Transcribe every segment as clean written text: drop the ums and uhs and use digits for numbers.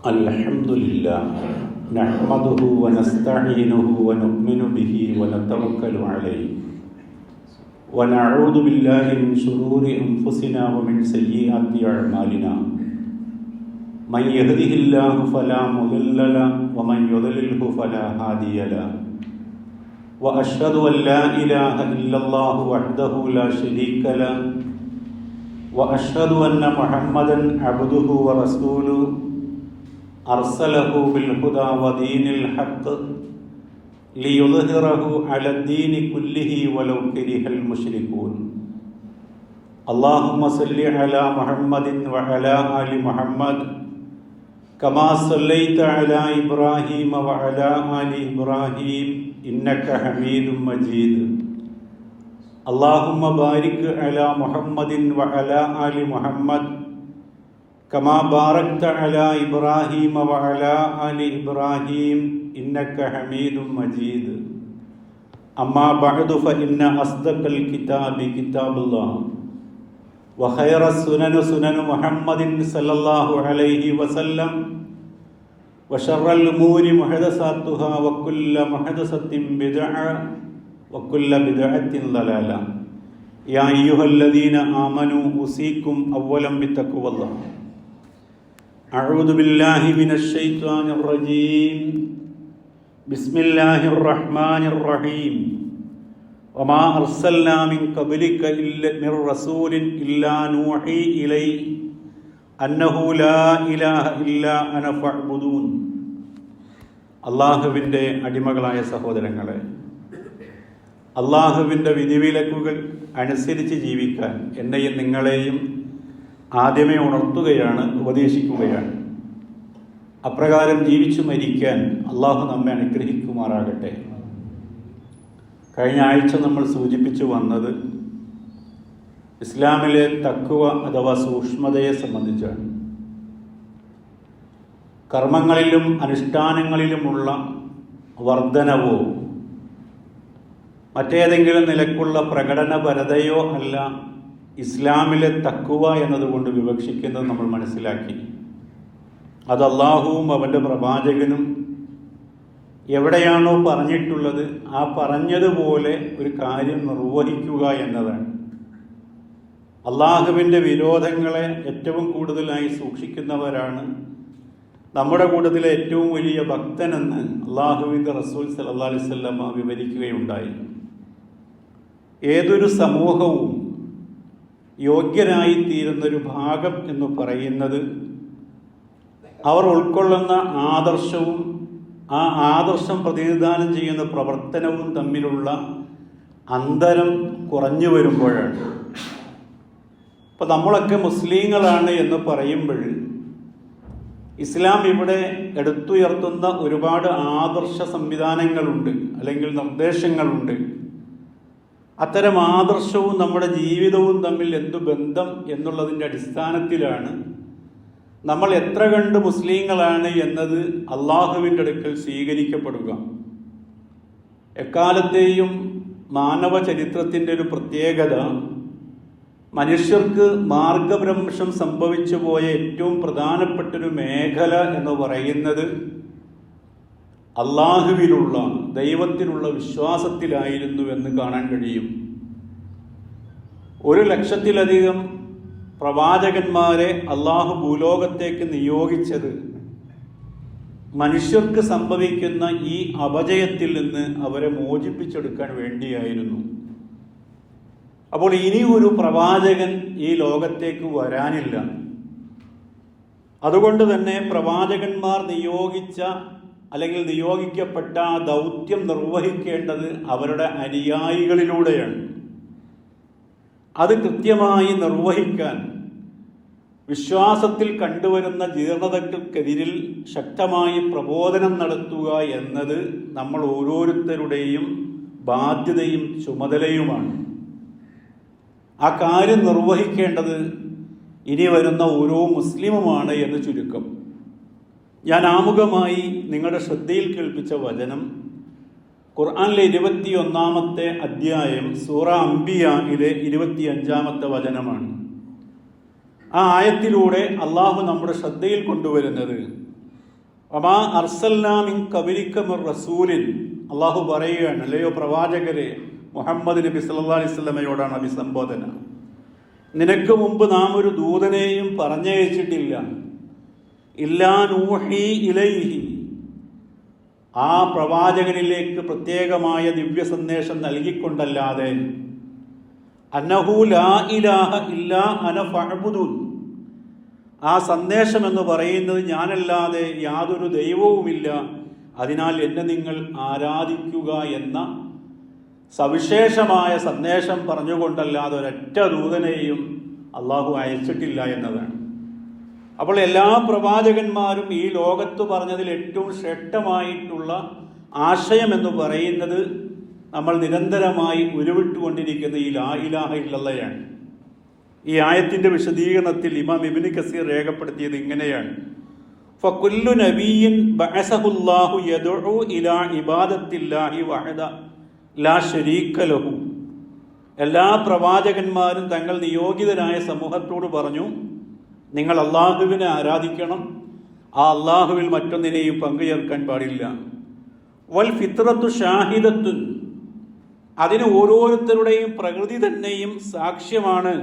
الحمد لله نحمده ونستعينه ونؤمن به ونتوكل عليه ونعوذ بالله من شرور أنفسنا ومن سيئات أعمالنا من يهده الله فلا مضل له ومن يضلله فلا هادي له وأشهد أن لا إله إلا الله وحده لا شريك له وأشهد أن محمدا عبده ورسوله أرسله بالهدى ودين الحق ليظهره على الدين كله ولو كره المشركون اللهم صل على محمد وعلى آل محمد كما صليت على إبراهيم وعلى آل إبراهيم إنك حميد مجيد اللهم بارك على محمد وعلى آل محمد كما باركت على إبراهيم وعلى آل إبراهيم إنك حميد مجيد أما بعد فإن أصدق الكتاب كتاب الله وخير السنن سنن محمد صلى الله عليه وسلم وشر الأمور محدثاتها وكل محدثة بدعة وكل بدعة ضلالة يا أيها الذين آمنوا أوصيكم أولا بتقوى الله أعوذ بالله من الشيطان الرجيم بسم الله الرحمن الرحيم وما أرسلنا من قبلك من رسول إلا نوحي إليه أنه لا إله إلا أنا فاعبدون അള്ളാഹുവിൻ്റെ അടിമകളായ സഹോദരങ്ങളെ, അള്ളാഹുവിൻ്റെ വിധിവിലക്കുകൾ അനുസരിച്ച് ജീവിക്കാൻ എന്നെയും നിങ്ങളെയും ആദ്യമേ ഉണർത്തുകയാണ്, ഉപദേശിക്കുകയാണ്. അപ്രകാരം ജീവിച്ചു മരിക്കാൻ അള്ളാഹു നമ്മെ അനുഗ്രഹിക്കുമാറാകട്ടെ. കഴിഞ്ഞ ആഴ്ച നമ്മൾ സൂചിപ്പിച്ചു വന്നത് ഇസ്ലാമിലെ തഖ്വ അഥവാ സൂക്ഷ്മതയെ സംബന്ധിച്ചാണ്. കർമ്മങ്ങളിലും അനുഷ്ഠാനങ്ങളിലുമുള്ള വർധനവോ മറ്റേതെങ്കിലും നിലക്കുള്ള പ്രകടനപരതയോ അല്ല ഇസ്ലാമിലെ തഖ്വ എന്നതുകൊണ്ട് വിവക്ഷിക്കുന്നത് നമ്മൾ മനസ്സിലാക്കി. അത് അള്ളാഹുവും അവൻ്റെ പ്രവാചകനും എവിടെയാണോ പറഞ്ഞിട്ടുള്ളത് ആ പറഞ്ഞതുപോലെ ഒരു കാര്യം നിർവഹിക്കുക എന്നതാണ്. അള്ളാഹുവിൻ്റെ വിരോധങ്ങളെ ഏറ്റവും കൂടുതലായി സൂക്ഷിക്കുന്നവരാണ് നമ്മുടെ കൂട്ടത്തിലെ ഏറ്റവും വലിയ ഭക്തനെന്ന് അള്ളാഹുവിൻ്റെ റസൂൽ സല്ലല്ലാഹു അലൈഹി വസല്ലം വിവരിക്കുകയുണ്ടായി. ഏതൊരു സമൂഹവും യോഗ്യരായിത്തീരുന്നൊരു ഭാഗം എന്ന് പറയുന്നത് അവർ ഉൾക്കൊള്ളുന്ന ആദർശവും ആ ആദർശം പ്രതിനിധാനം ചെയ്യുന്ന പ്രവർത്തനവും തമ്മിലുള്ള അന്തരം കുറഞ്ഞു വരുമ്പോഴാണ്. അപ്പോൾ നമ്മളൊക്കെ മുസ്ലിങ്ങളാണ് എന്ന് പറയുമ്പോൾ ഇസ്ലാം ഇവിടെ എടുത്തുയർത്തുന്ന ഒരുപാട് ആദർശ സംവിധാനങ്ങളുണ്ട്, അല്ലെങ്കിൽ നിർദ്ദേശങ്ങളുണ്ട്. അത്തരം ആദർശവും നമ്മുടെ ജീവിതവും തമ്മിൽ എന്തു ബന്ധം എന്നുള്ളതിൻ്റെ അടിസ്ഥാനത്തിലാണ് നമ്മൾ എത്ര കണ്ട് മുസ്ലിങ്ങളാണ് എന്നത് അള്ളാഹുവിൻ്റെ അടുക്കൽ സ്വീകരിക്കപ്പെടുക. എക്കാലത്തെയും മാനവ ചരിത്രത്തിൻ്റെ ഒരു പ്രത്യേകത, മനുഷ്യർക്ക് മാർഗഭ്രംശം സംഭവിച്ചു പോയ ഏറ്റവും പ്രധാനപ്പെട്ടൊരു മേഖല എന്ന് പറയുന്നത് അള്ളാഹുവിലുള്ള ദൈവത്തിലുള്ള വിശ്വാസത്തിലായിരുന്നു എന്ന് കാണാൻ കഴിയും. 100,000-ലധികം പ്രവാചകന്മാരെ അള്ളാഹു ഭൂലോകത്തേക്ക് നിയോഗിച്ചത് മനുഷ്യർക്ക് സംഭവിക്കുന്ന ഈ അപജയത്തിൽ നിന്ന് അവരെ മോചിപ്പിച്ചെടുക്കാൻ വേണ്ടിയായിരുന്നു. അപ്പോൾ ഇനി ഒരു പ്രവാചകൻ ഈ ലോകത്തേക്ക് വരാനില്ല. അതുകൊണ്ട് തന്നെ പ്രവാചകന്മാർ നിയോഗിച്ച അല്ലെങ്കിൽ നിയോഗിക്കപ്പെട്ട ആ ദൗത്യം നിർവഹിക്കേണ്ടത് അവരുടെ അനുയായികളിലൂടെയാണ്. അത് കൃത്യമായി നിർവഹിക്കാൻ വിശ്വാസത്തിൽ കണ്ടുവരുന്ന ജീർണതകൾക്കെതിരിൽ ശക്തമായി പ്രബോധനം നടത്തുക എന്നത് നമ്മൾ ഓരോരുത്തരുടെയും ബാധ്യതയും ചുമതലയുമാണ്. ആ കാര്യം നിർവഹിക്കേണ്ടത് ഇനി വരുന്ന ഓരോ മുസ്ലിമുമാണ് എന്ന് ചുരുക്കം. ഞാൻ ആമുഖമായി നിങ്ങളുടെ ശ്രദ്ധയിൽ കേൾപ്പിച്ച വചനം ഖുർആനിലെ 21-ാമത്തെ അധ്യായം സൂറ അംബിയായിലെ 25-ാമത്തെ വചനമാണ്. ആ ആയത്തിലൂടെ അള്ളാഹു നമ്മുടെ ശ്രദ്ധയിൽ കൊണ്ടുവരുന്നത് വമാ അർസൽനാ മിൻ ഖബലിക മിർ റസൂലിൻ, അള്ളാഹു പറയുകയാണ്, അല്ലയോ പ്രവാചകരെ, മുഹമ്മദ് നബി സല്ലല്ലാഹു അലൈഹി വസല്ലമയോടാണ് അഭിസംബോധന, നിനക്ക് മുമ്പ് നാം ഒരു ദൂതനെയും പറഞ്ഞയച്ചിട്ടില്ല. ഇല്ലാ നൂഹി ഇലൈഹി, ആ പ്രവാചകനിലേക്ക് പ്രത്യേകമായ ദിവ്യ സന്ദേശം നൽകിക്കൊണ്ടല്ലാതെ, അന്നഹു ലാ ഇലാഹ ഇല്ലാ അന ഫഅ്ബുദൂൻ, ആ സന്ദേശം എന്ന് പറയുന്നത് ഞാനല്ലാതെ യാതൊരു ദൈവവുമില്ല, അതിനാൽ എന്നെ നിങ്ങൾ ആരാധിക്കുക എന്ന സവിശേഷമായ സന്ദേശം പറഞ്ഞുകൊണ്ടല്ലാതെ ഒരൊറ്റ ദൂതനെയും അള്ളാഹു അയച്ചിട്ടില്ല എന്നതാണ്. അപ്പോൾ എല്ലാ പ്രവാചകന്മാരും ഈ ലോകത്ത് പറഞ്ഞതിൽ ഏറ്റവും ശ്രേഷ്ഠമായിട്ടുള്ള ആശയം എന്ന് പറയുന്നത് നമ്മൾ നിരന്തരമായി ഉരുവിട്ടുകൊണ്ടിരിക്കുന്ന ഈ ലാ ഇലാഹ ഇല്ലല്ലാഹയാണ്. ഈ ആയത്തിന്റെ വിശദീകരണത്തിൽ ഇമാം ഇബ്നു കസീർ രേഖപ്പെടുത്തിയത് ഇങ്ങനെയാണ്: ഫകുല്ലു നബിയ്യിൻ ബഅസഹുല്ലാഹു യദ്ഉ ഇലാ ഇബാദത്തില്ലാഹി വഹദ ലാ ശരീക ലഹു. എല്ലാ പ്രവാചകന്മാരും തങ്ങൾ നിയോഗിതരായ സമൂഹത്തോട് പറഞ്ഞു, നിങ്ങൾ അള്ളാഹുവിനെ ആരാധിക്കണം, ആ അള്ളാഹുവിൽ മറ്റൊന്നിനെയും പങ്കുചേർക്കാൻ പാടില്ല. വൽ ഫിത്രത്തു ഷാഹിദത്തുൻ, അതിന് ഓരോരുത്തരുടെയും പ്രകൃതി തന്നെയും സാക്ഷ്യമാണ്.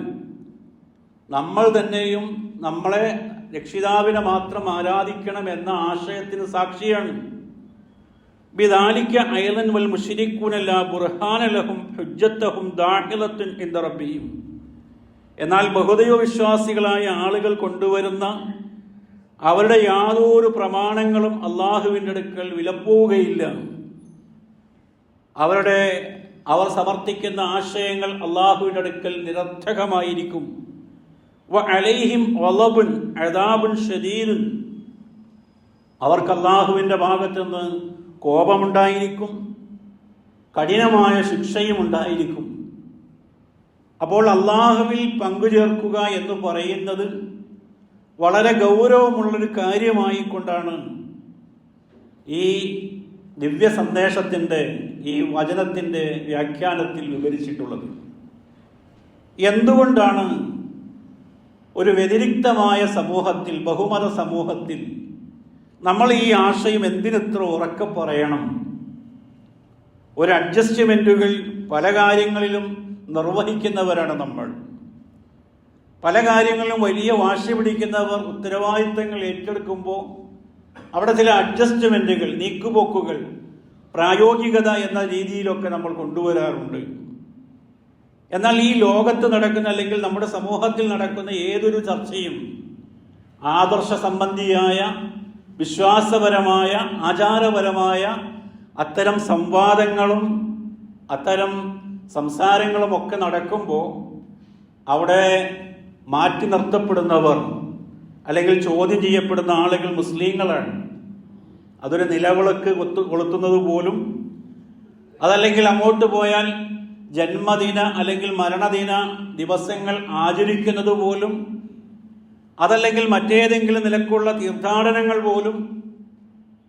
നമ്മൾ തന്നെയും നമ്മളെ രക്ഷിതാവിനെ മാത്രം ആരാധിക്കണം എന്ന ആശയത്തിന് സാക്ഷിയാണ്. ബിദാലിക അയ്ളൻ വൽ മുശ്രികൂന ലാ ബുർഹാന ലഹും ഹുജ്ജത്തുഹും ദാഖിലത്തുൻ ഇൻദ റബ്ബിഹിം. എന്നാൽ ബഹുദൈവ വിശ്വാസികളായ ആളുകൾ കൊണ്ടുവരുന്ന അവരുടെ യാതൊരു പ്രമാണങ്ങളും അള്ളാഹുവിൻ്റെ അടുക്കൽ വിലപ്പോവുകയില്ല. അവർ സമർത്ഥിക്കുന്ന ആശയങ്ങൾ അള്ളാഹുവിൻ്റെ അടുക്കൽ നിരർത്ഥകമായിരിക്കും. വഅലൈഹിം ഗളബുൻ അദാബുൻ ശദീദുൻ, അവർക്ക് അള്ളാഹുവിൻ്റെ ഭാഗത്തു നിന്ന് കോപമുണ്ടായിരിക്കും, കഠിനമായ ശിക്ഷയും ഉണ്ടായിരിക്കും. അപ്പോൾ അള്ളാഹുവിൽ പങ്കുചേർക്കുക എന്ന് പറയുന്നത് വളരെ ഗൗരവമുള്ളൊരു കാര്യമായിക്കൊണ്ടാണ് ഈ ദിവ്യ സന്ദേശത്തിൻ്റെ, ഈ വചനത്തിൻ്റെ വ്യാഖ്യാനത്തിൽ വിവരിച്ചിട്ടുള്ളത്. എന്തുകൊണ്ടാണ് ഒരു വ്യതിരിക്തമായ സമൂഹത്തിൽ, ബഹുമത സമൂഹത്തിൽ നമ്മൾ ഈ ആശയം എന്തിനെത്ര ഉറക്കെ പറയണം? ഒരു അഡ്ജസ്റ്റ്മെൻറ്റുകൾ പല കാര്യങ്ങളിലും നിർവഹിക്കുന്നവരാണ് നമ്മൾ. പല കാര്യങ്ങളിലും വലിയ വാശി പിടിക്കുന്നവർ ഉത്തരവാദിത്തങ്ങൾ ഏറ്റെടുക്കുമ്പോൾ അവിടെ ചില അഡ്ജസ്റ്റ്മെൻറ്റുകൾ, നീക്കുപോക്കുകൾ, പ്രായോഗികത എന്ന രീതിയിലൊക്കെ നമ്മൾ കൊണ്ടുവരാറുണ്ട്. എന്നാൽ ഈ ലോകത്ത് നടക്കുന്ന, അല്ലെങ്കിൽ നമ്മുടെ സമൂഹത്തിൽ നടക്കുന്ന ഏതൊരു ചർച്ചയും ആദർശ സംബന്ധിയായ, വിശ്വാസപരമായ, ആചാരപരമായ അത്തരം സംവാദങ്ങളും അത്തരം സംസാരങ്ങളും ഒക്കെ നടക്കുമ്പോൾ അവിടെ മാറ്റി നിർത്തപ്പെടുന്നവർ അല്ലെങ്കിൽ ചോദ്യം ചെയ്യപ്പെടുന്ന ആളുകൾ മുസ്ലിങ്ങളാണ്. അതൊരു നിലവിളക്ക് കൊളുത്തുന്നത് പോലും, അതല്ലെങ്കിൽ അങ്ങോട്ട് പോയാൽ ജന്മദിന അല്ലെങ്കിൽ മരണദിന ദിവസങ്ങൾ ആചരിക്കുന്നത് പോലും, അതല്ലെങ്കിൽ മറ്റേതെങ്കിലും നിലക്കുള്ള തീർത്ഥാടനങ്ങൾ പോലും,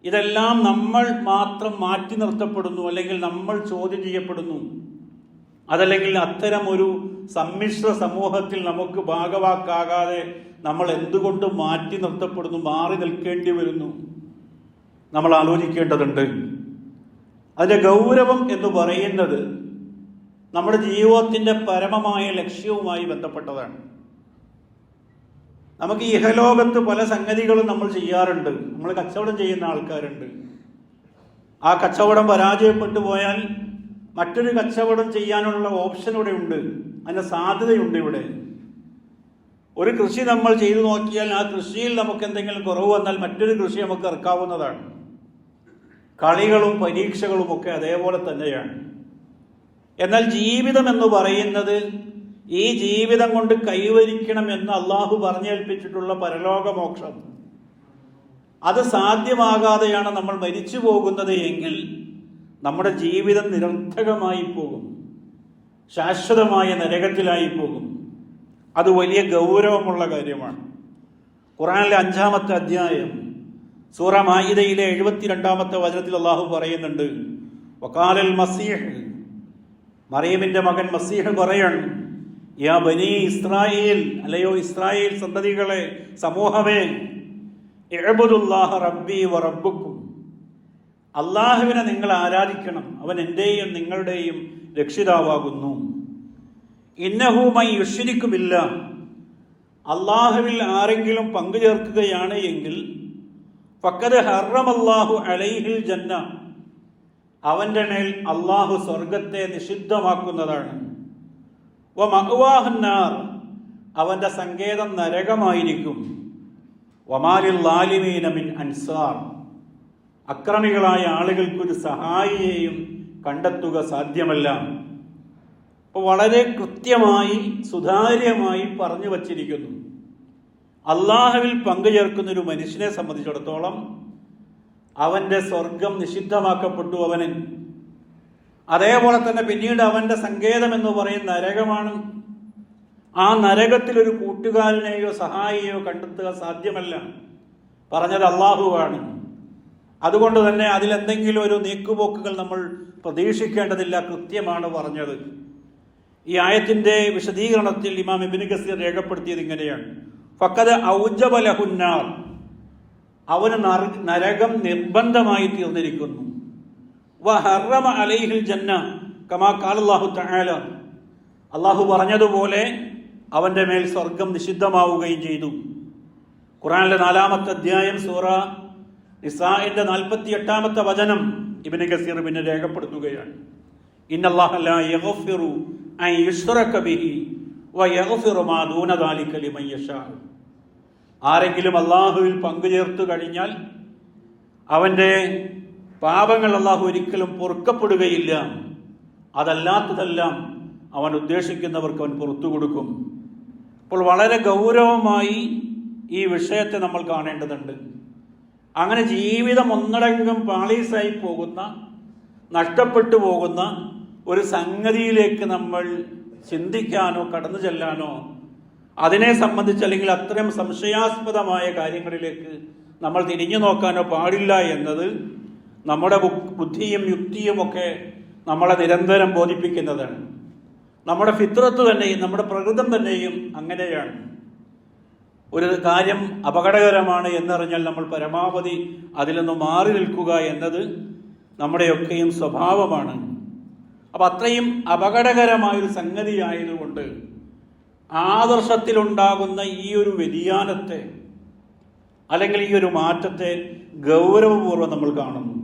ഇതെല്ലാം നമ്മൾ മാത്രം മാറ്റി നിർത്തപ്പെടുന്നു, അല്ലെങ്കിൽ നമ്മൾ ചോദ്യം ചെയ്യപ്പെടുന്നു. അതല്ലെങ്കിൽ അത്തരം ഒരു സമ്മിശ്ര സമൂഹത്തിൽ നമുക്ക് ഭാഗവാക്കാകാതെ നമ്മൾ എന്തുകൊണ്ട് മാറ്റി നിർത്തപ്പെടുന്നു, മാറി നിൽക്കേണ്ടി വരുന്നു? നമ്മൾ ആലോചിക്കേണ്ടതുണ്ട്. അതിൻ്റെ ഗൗരവം എന്ന് പറയുന്നത് നമ്മുടെ ജീവിതത്തിൻ്റെ പരമമായ ലക്ഷ്യവുമായി ബന്ധപ്പെട്ടതാണ്. നമുക്ക് ഇഹലോകത്ത് പല സംഗതികളും നമ്മൾ ചെയ്യാറുണ്ട്. നമ്മൾ കച്ചവടം ചെയ്യുന്ന ആൾക്കാരുണ്ട്. ആ കച്ചവടം പരാജയപ്പെട്ടു പോയാൽ മറ്റൊരു കച്ചവടം ചെയ്യാനുള്ള ഓപ്ഷൻ ഇവിടെ ഉണ്ട്, അതിൻ്റെ സാധ്യതയുണ്ട്. ഇവിടെ ഒരു കൃഷി നമ്മൾ ചെയ്തു നോക്കിയാൽ ആ കൃഷിയിൽ നമുക്ക് എന്തെങ്കിലും കുറവ് വന്നാൽ മറ്റൊരു കൃഷി നമുക്ക് ഇറക്കാവുന്നതാണ്. കളികളും പരീക്ഷകളും ഒക്കെ അതേപോലെ തന്നെയാണ്. എന്നാൽ ജീവിതം എന്ന് പറയുന്നത്, ഈ ജീവിതം കൊണ്ട് കൈവരിക്കണമെന്ന് അള്ളാഹു പറഞ്ഞേൽപ്പിച്ചിട്ടുള്ള പരലോകമോക്ഷം, അത് സാധ്യമാകാതെയാണ് നമ്മൾ മരിച്ചു പോകുന്നത് എങ്കിൽ നമ്മുടെ ജീവിതം നിരർത്ഥകമായി പോകും, ശാശ്വതമായ നരകത്തിലായി പോകും. അത് വലിയ ഗൗരവമുള്ള കാര്യമാണ്. ഖുർആനിലെ 5-ാമത്തെ അധ്യായം സൂറ മാഇദയിലെ 72-ാമത്തെ വചനത്തിൽ അള്ളാഹു പറയുന്നുണ്ട്, വഖാലൽ മസീഹ്, മറിയമിന്റെ മകൻ മസീഹ് പറയാണ്, യാ ബനി ഇസ്രായേൽ, അല്ലയോ ഇസ്രായേൽ സന്തതികളെ, സമൂഹമേ, ഇഅ്ബുദുല്ലാഹ റബ്ബി വ റബ്ബുക്കും, അള്ളാഹുവിനെ നിങ്ങൾ ആരാധിക്കണം, അവൻ എൻ്റെയും നിങ്ങളുടെയും രക്ഷിതാവാകുന്നു. ഇന്നഹു മൻ യുശ്രികു ബില്ലാഹ്, അള്ളാഹുവിൽ ആരെങ്കിലും പങ്കു ചേർക്കുകയാണ് എങ്കിൽ ഫഖദ് ഹറമല്ലാഹു അലൈഹിൽ ജന്ന, അവൻ്റെ മേൽ അള്ളാഹു സ്വർഗത്തെ നിഷിദ്ധമാക്കുന്നതാണ്. വ മഅ്വാഹുന്നാർ, അവൻ്റെ സങ്കേതം നരകമായിരിക്കും. വമാലിൽ ളാലിമീന മിൻ അൻസാർ, അക്രമികളായ ആളുകൾക്കൊരു സഹായിയെയും കണ്ടെത്തുക സാധ്യമല്ല. അപ്പോൾ വളരെ കൃത്യമായി സുതാര്യമായി പറഞ്ഞു വച്ചിരിക്കുന്നു. അള്ളാഹുവിൽ പങ്കുചേർക്കുന്ന ഒരു മനുഷ്യനെ സംബന്ധിച്ചിടത്തോളം അവൻ്റെ സ്വർഗം നിഷിദ്ധമാക്കപ്പെട്ടു അവന്. അതേപോലെ തന്നെ പിന്നീട് അവൻ്റെ സങ്കേതം എന്ന് പറയുന്ന നരകമാണ്. ആ നരകത്തിലൊരു കൂട്ടുകാരനെയോ സഹായിയോ കണ്ടെത്തുക സാധ്യമല്ല. പറഞ്ഞത് അള്ളാഹുവാണ്. അതുകൊണ്ട് തന്നെ അതിലെന്തെങ്കിലും ഒരു നീക്കുപോക്കുകൾ നമ്മൾ പ്രതീക്ഷിക്കേണ്ടതില്ല, കൃത്യമാണ് പറഞ്ഞത്. ഈ ആയത്തിന്റെ വിശദീകരണത്തിൽ ഇമാം ഇബ്നു കസീർ രേഖപ്പെടുത്തിയത് ഇങ്ങനെയാണ്: ഫഖദ് ഔജബ ലഹുന്നാർ, അവന് നരകം നിർബന്ധമായി തീർന്നിരിക്കുന്നു. വ ഹറമ അലൈഹിൽ ജന്ന കമാ ഖാല അല്ലാഹു തആല, അള്ളാഹു പറഞ്ഞതുപോലെ അവന്റെ മേൽ സ്വർഗം നിഷിദ്ധമാവുകയും ചെയ്തു. ഖുർആനിലെ 4-ാമത്തെ അധ്യായം സൂറ നിസാഇന്റെ 48-ാമത്തെ വചനം ഇബ്നു കസീർ പിന്നെ രേഖപ്പെടുത്തുകയാണ്: ഇന്നല്ലാഹ ലാ യഗ്ഫിറു അൻ യുശ്റക ബിഹി വ യഗ്ഫിറു മാ ദൂന ദാലിക ലിമൻ യശാ. ആരെങ്കിലും അള്ളാഹുവിൽ പങ്കുചേർത്തു കഴിഞ്ഞാൽ അവന്റെ പാപങ്ങൾ അള്ളാഹു ഒരിക്കലും പൊറുക്കപ്പെടുകയില്ല. അതല്ലാത്തതെല്ലാം അവൻ ഉദ്ദേശിക്കുന്നവർക്ക് അവൻ പുറത്തു കൊടുക്കും. അപ്പോൾ വളരെ ഗൗരവമായി ഈ വിഷയത്തെ നമ്മൾ കാണേണ്ടതുണ്ട്. അങ്ങനെ ജീവിതം ഒന്നടങ്കം പാളീസായി പോകുന്ന, നഷ്ടപ്പെട്ടു പോകുന്ന ഒരു സംഗതിയിലേക്ക് നമ്മൾ ചിന്തിക്കാനോ കടന്നു ചെല്ലാനോ അതിനെ സംബന്ധിച്ച് അല്ലെങ്കിൽ അത്തരം സംശയാസ്പദമായ കാര്യങ്ങളിലേക്ക് നമ്മൾ തിരിഞ്ഞു നോക്കാനോ പാടില്ല എന്നത് നമ്മുടെ ബുദ്ധിയും യുക്തിയും ഒക്കെ നമ്മളെ നിരന്തരം ബോധിപ്പിക്കുന്നതാണ്. നമ്മുടെ ഫിത്രത്ത് തന്നെയും നമ്മുടെ പ്രകൃതം തന്നെയും അങ്ങനെയാണ്. ഒരു കാര്യം അപകടകരമാണ് എന്നറിഞ്ഞാൽ നമ്മൾ പരമാവധി അതിൽ നിന്ന് മാറി നിൽക്കുക എന്നത് നമ്മുടെയൊക്കെയും സ്വഭാവമാണ്. അപ്പം അത്രയും അപകടകരമായൊരു സംഗതിയായതുകൊണ്ട് ആദർശത്തിലുണ്ടാകുന്ന ഈ ഒരു വ്യതിയാനത്തെ അല്ലെങ്കിൽ ഈ ഒരു മാറ്റത്തെ ഗൗരവപൂർവ്വം നമ്മൾ കാണുന്നു.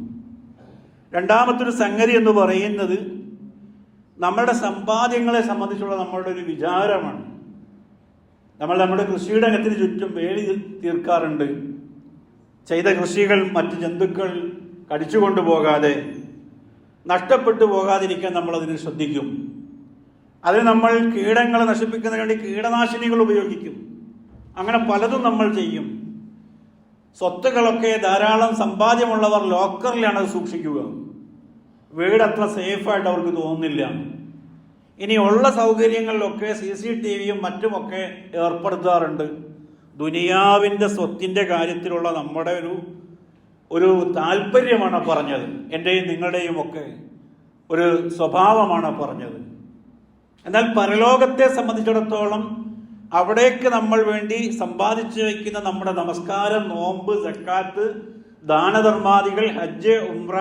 രണ്ടാമത്തൊരു സംഗതി എന്ന് പറയുന്നത് നമ്മുടെ സമ്പാദ്യങ്ങളെ സംബന്ധിച്ചുള്ള നമ്മളുടെ ഒരു വിചാരമാണ്. നമ്മൾ നമ്മുടെ കൃഷിയിടത്തിന് ചുറ്റും വേലി തീർക്കാറുണ്ട്. ചെയ്ത കൃഷികൾ മറ്റ് ജന്തുക്കൾ കടിച്ചുകൊണ്ടു പോകാതെ, നഷ്ടപ്പെട്ടു പോകാതിരിക്കാൻ നമ്മളതിന് ശ്രദ്ധിക്കും. അതിന് നമ്മൾ കീടങ്ങളെ നശിപ്പിക്കുന്നതിന് വേണ്ടി കീടനാശിനികൾ ഉപയോഗിക്കും. അങ്ങനെ പലതും നമ്മൾ ചെയ്യും. സ്വത്തുകളൊക്കെ ധാരാളം സമ്പാദ്യമുള്ളവർ ലോക്കറിലാണ് അത് സൂക്ഷിക്കുക. വീടത്ര സേഫായിട്ട് അവർക്ക് തോന്നുന്നില്ല. ഇനിയുള്ള സൗകര്യങ്ങളിലൊക്കെ CCTVയും മറ്റുമൊക്കെ ഏർപ്പെടുത്താറുണ്ട്. ദുനിയാവിൻ്റെ സ്വത്തിൻ്റെ കാര്യത്തിലുള്ള നമ്മുടെ ഒരു താല്പര്യമാണ് പറഞ്ഞത്. എൻ്റെയും നിങ്ങളുടെയും ഒക്കെ ഒരു സ്വഭാവമാണ് പറഞ്ഞത്. എന്നാൽ പരലോകത്തെ സംബന്ധിച്ചിടത്തോളം അവിടേക്ക് നമ്മൾ വേണ്ടി സമ്പാദിച്ചു വയ്ക്കുന്ന നമ്മുടെ നമസ്കാരം, നോമ്പ്, സക്കാത്ത്, ദാനധർമാദികൾ, ഹജ്ജ്, ഉംറ,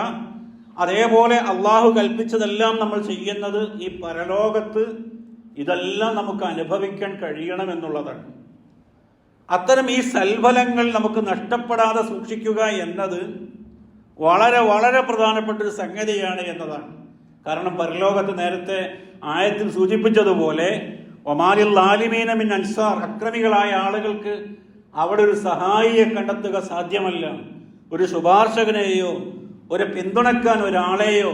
അതേപോലെ അള്ളാഹു കൽപ്പിച്ചതെല്ലാം നമ്മൾ ചെയ്യുന്നത് ഈ പരലോകത്ത് ഇതെല്ലാം നമുക്ക് അനുഭവിക്കാൻ കഴിയണമെന്നുള്ളതാണ്. അത്തരം ഈ സൽഫലങ്ങൾ നമുക്ക് നഷ്ടപ്പെടാതെ സൂക്ഷിക്കുക എന്നത് വളരെ വളരെ പ്രധാനപ്പെട്ട ഒരു സംഗതിയാണ് എന്നതാണ്. കാരണം പരലോകത്ത് നേരത്തെ ആയത്തിൽ സൂചിപ്പിച്ചതുപോലെ ഒമാലിൽ ളാലിമീന മിൻ അൻസാർ, അക്രമികളായ ആളുകൾക്ക് അവിടെ ഒരു സഹായിയെ കണ്ടെത്തുക സാധ്യമല്ല. ഒരു ശുപാർശകനെയോ ഒരു പിന്തുണക്കാൻ ഒരാളെയോ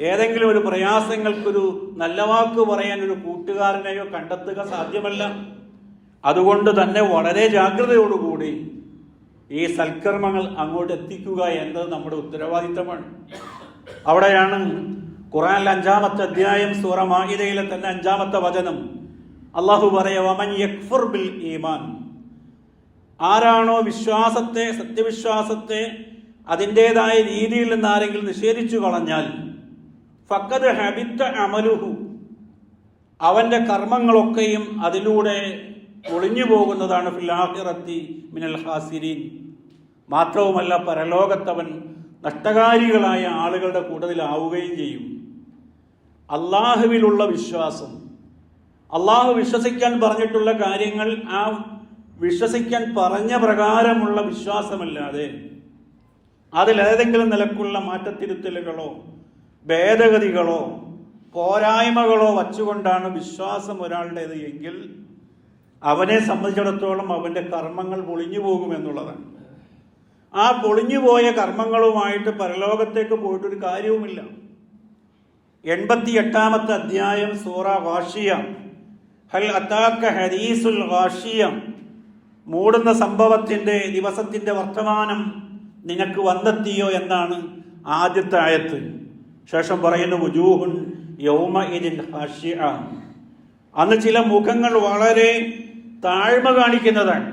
ഏതെങ്കിലും ഒരു പ്രയാസങ്ങൾക്കൊരു നല്ല വാക്ക് പറയാൻ ഒരു കൂട്ടുകാരനെയോ കണ്ടെത്തുക സാധ്യമല്ല. അതുകൊണ്ട് തന്നെ വളരെ ജാഗ്രതയോടുകൂടി ഈ സൽക്കർമ്മങ്ങൾ അങ്ങോട്ട് എത്തിക്കുക എന്നത് നമ്മുടെ ഉത്തരവാദിത്തമാണ്. അവിടെയാണ് ഖുർആനിലെ 5-ാമത്തെ അധ്യായം സൂറ മാഇദയിലെ തന്നെ 5-ാമത്തെ വചനം അള്ളാഹു പറയാ: വമൻ യക്ഫുർ ബിൽ ഈമാൻ, ആരാണോ വിശ്വാസത്തെ, സത്യവിശ്വാസത്തെ അതിൻ്റെതായ രീതിയിൽ നിന്ന് ആരെങ്കിലും നിഷേധിച്ചു കളഞ്ഞാൽ ഫഖദ് ഹബിത്ത അമലുഹു, അവന്റെ കർമ്മങ്ങളൊക്കെയും അതിലൂടെ ഒളിഞ്ഞു പോകുന്നതാണ്. ഫിൽ ആഖിറത്തി മിനൽ ഖാസിരീൻ, മാത്രവുമല്ല പരലോകത്തവൻ നഷ്ടകാരികളായ ആളുകളുടെ കൂട്ടത്തിലാവുകയും ചെയ്യും. അള്ളാഹുവിലുള്ള വിശ്വാസം, അള്ളാഹു വിശ്വസിക്കാൻ പറഞ്ഞിട്ടുള്ള കാര്യങ്ങൾ ആ വിശ്വസിക്കാൻ പറഞ്ഞ പ്രകാരമുള്ള വിശ്വാസമല്ലാതെ അതിലേതെങ്കിലും നിലക്കുള്ള മാറ്റത്തിരുത്തലുകളോ ഭേദഗതികളോ പോരായ്മകളോ വച്ചുകൊണ്ടാണ് വിശ്വാസം ഒരാളുടേത് എങ്കിൽ അവനെ സംബന്ധിച്ചിടത്തോളം അവൻ്റെ കർമ്മങ്ങൾ പൊളിഞ്ഞു പോകുമെന്നുള്ളതാണ്. ആ പൊളിഞ്ഞുപോയ കർമ്മങ്ങളുമായിട്ട് പരലോകത്തേക്ക് പോയിട്ടൊരു കാര്യവുമില്ല. 88-ാമത്തെ അധ്യായം സൂറ ഗാഷിയ, ഹൽ അതാക ഹദീസുൽ ഗാഷിയ, മൂടുന്ന സംഭവത്തിൻ്റെ ദിവസത്തിൻ്റെ വർത്തമാനം നിനക്ക് വന്നെത്തിയോ എന്നാണ് ആദ്യത്തെ ആയത്ത്. ശേഷം പറയുന്നു വുജൂഹുൻ യൗമഇദിൻ ഖാശിഅ, അന്ന് ചില മുഖങ്ങൾ വളരെ താഴ്മ കാണിക്കുന്നതാണ്,